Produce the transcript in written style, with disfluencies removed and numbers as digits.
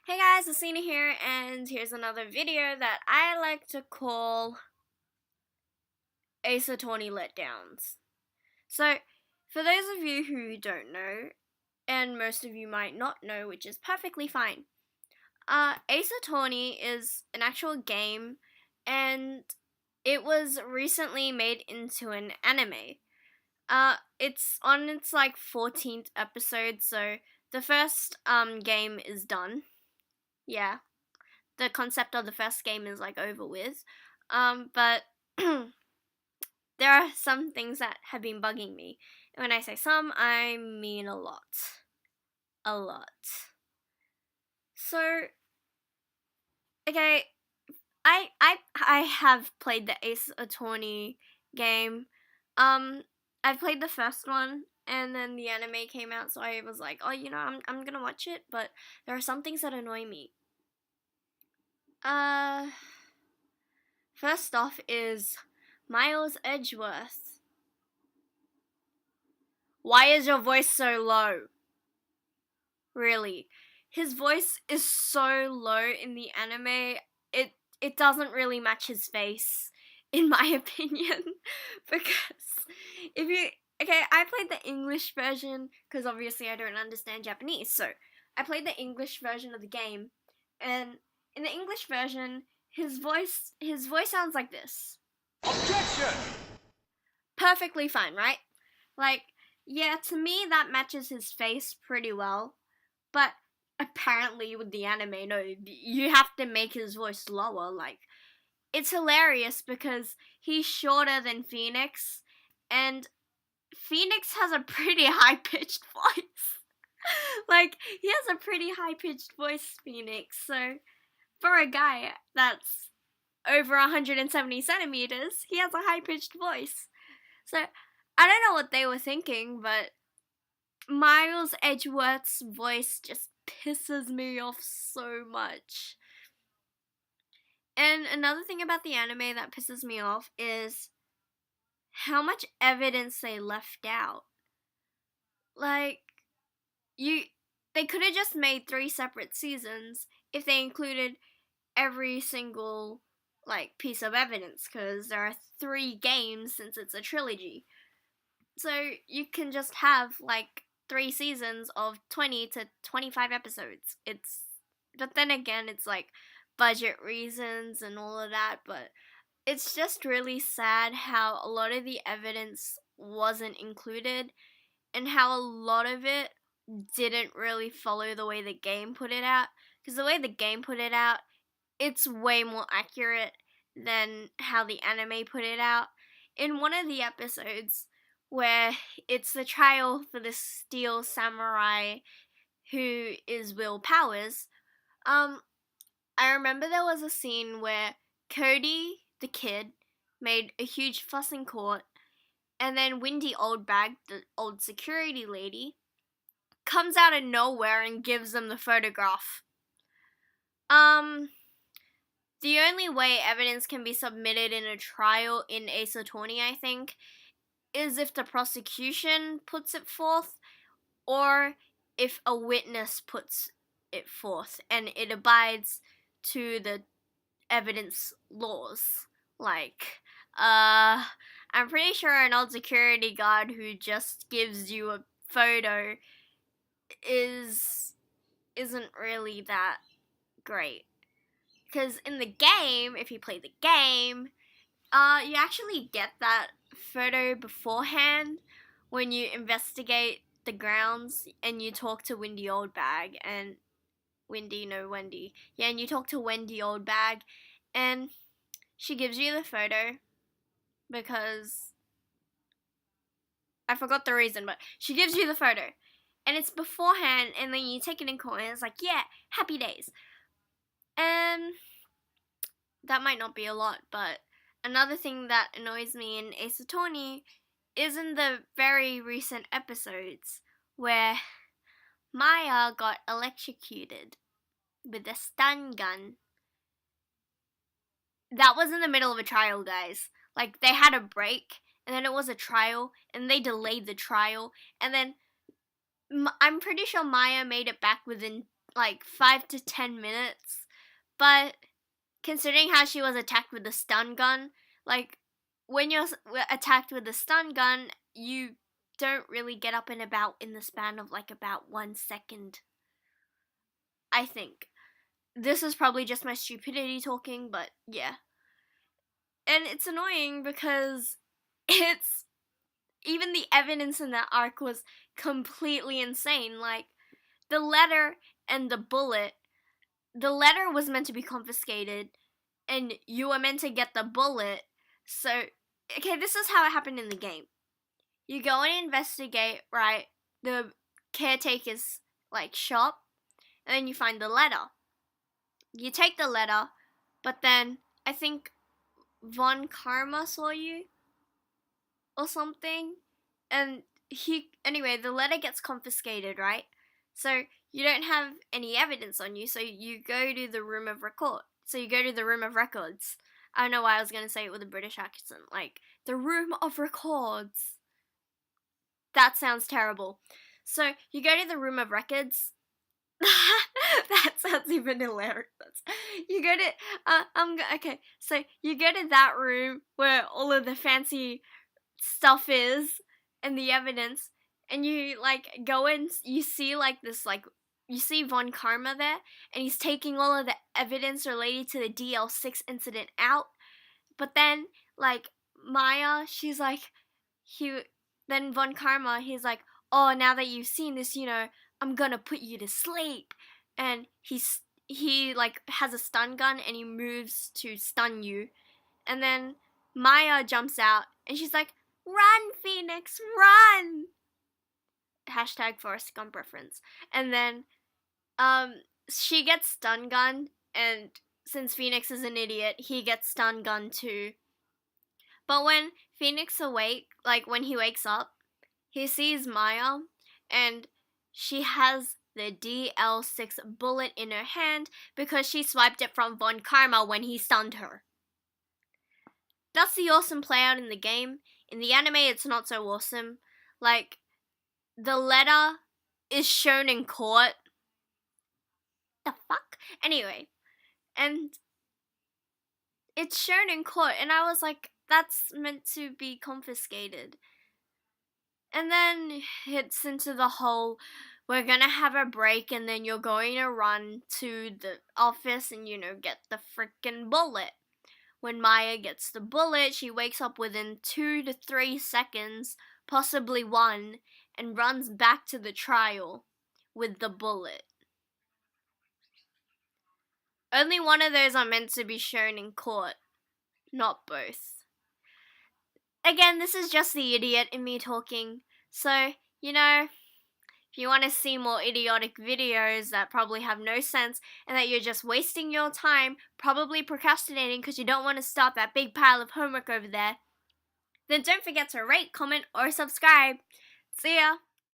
Hey guys, Lucina here, and here's another video that I like to call Ace Attorney Letdowns. So, for those of you who don't know, and most of you might not know, which is perfectly fine, Ace Attorney is an actual game, and it was recently made into an anime. It's on its 14th episode, so the first game is done. Yeah. The concept of the first game is over with. But there are some things that have been bugging me. And when I say some, I mean a lot. A lot. So, okay, I have played the Ace Attorney game. I've played the first one, and then the anime came out, so I was like, oh, I'm gonna watch it, but there are some things that annoy me. First off is Miles Edgeworth. Why is your voice so low? Really. His voice is so low in the anime, it doesn't really match his face, in my opinion. Because if you okay, I played the English version because obviously I don't understand Japanese, so I played the English version of the game, and in the English version, his voice sounds like this. Objection! Perfectly fine, right? Yeah, to me that matches his face pretty well, but apparently with the anime, no, you have to make his voice lower. It's hilarious because he's shorter than Phoenix, and Phoenix has a pretty high-pitched voice. He has a pretty high-pitched voice, Phoenix, so for a guy that's over 170 centimeters, he has a high-pitched voice. So, I don't know what they were thinking, but Miles Edgeworth's voice just pisses me off so much. And another thing about the anime that pisses me off is how much evidence they left out. They could have just made 3 separate seasons if they included every single piece of evidence, because there are 3 games since it's a trilogy. So you can just have 3 seasons of 20 to 25 episodes. But then again, it's budget reasons and all of that, but it's just really sad how a lot of the evidence wasn't included and how a lot of it didn't really follow the way the game put it out. Because the way the game put it out, it's way more accurate than how the anime put it out. In one of the episodes, where it's the trial for the Steel Samurai who is Will Powers, I remember there was a scene where Cody, the kid, made a huge fuss in court, and then Windy Oldbag, the old security lady, comes out of nowhere and gives them the photograph. The only way evidence can be submitted in a trial in Ace Attorney, I think, is if the prosecution puts it forth, or if a witness puts it forth and it abides to the evidence laws. I'm pretty sure an old security guard who just gives you a photo isn't really that great. Because in the game, if you play the game, you actually get that photo beforehand when you investigate the grounds and you talk to Wendy Oldbag and Wendy. Yeah, and you talk to Wendy Oldbag and she gives you the photo because I forgot the reason, but she gives you the photo. And it's beforehand, and then you take it in court and it's yeah, happy days. And that might not be a lot, but another thing that annoys me in Ace Attorney is in the very recent episodes where Maya got electrocuted with a stun gun. That was in the middle of a trial, guys. They had a break, and then it was a trial, and they delayed the trial, and then I'm pretty sure Maya made it back within like 5 to 10 minutes. But considering how she was attacked with the stun gun, like when you're attacked with the stun gun, you don't really get up and about in the span of like about 1 second. I think. This is probably just my stupidity talking, but yeah. And it's annoying because it's even the evidence in that arc was completely insane. Like the letter and the bullet. The letter was meant to be confiscated, and you were meant to get the bullet. So, okay, this is how it happened in the game. You go and investigate, right, the caretaker's, like, shop, and then you find the letter. You take the letter, but then I think Von Karma saw you or something, and anyway, the letter gets confiscated, right? So you don't have any evidence on you, so you go to the room of record. So you go to the room of records. I don't know why I was gonna say it with a British accent, like the room of records. That sounds terrible. So you go to the room of records. That sounds even hilarious. You go to okay. So you go to that room where all of the fancy stuff is and the evidence, and you like go in. You see like this like you see Von Karma there, and he's taking all of the evidence related to the DL6 incident out. But then like Maya, she's like then Von Karma, he's like, oh, now that you've seen this, I'm gonna put you to sleep. And he like has a stun gun and he moves to stun you. And then Maya jumps out and she's like, run, Phoenix, run! Hashtag Forrest Gump reference. And then she gets stun gunned, and since Phoenix is an idiot, he gets stun gunned too. But when Phoenix when he wakes up, he sees Maya, and she has the DL6 bullet in her hand because she swiped it from Von Karma when he stunned her. That's the awesome play out in the game. In the anime, it's not so awesome. Like, the letter is shown in court. The fuck? Anyway, and it's shown in court, and I was like, that's meant to be confiscated. And then it's into the whole, we're gonna have a break and then you're going to run to the office and, get the freaking bullet. When Maya gets the bullet, she wakes up within 2 to 3 seconds, possibly 1, and runs back to the trial with the bullet. Only one of those are meant to be shown in court, not both. Again, this is just the idiot in me talking, so, if you want to see more idiotic videos that probably have no sense and that you're just wasting your time, probably procrastinating because you don't want to start that big pile of homework over there, then don't forget to rate, comment, or subscribe. See ya!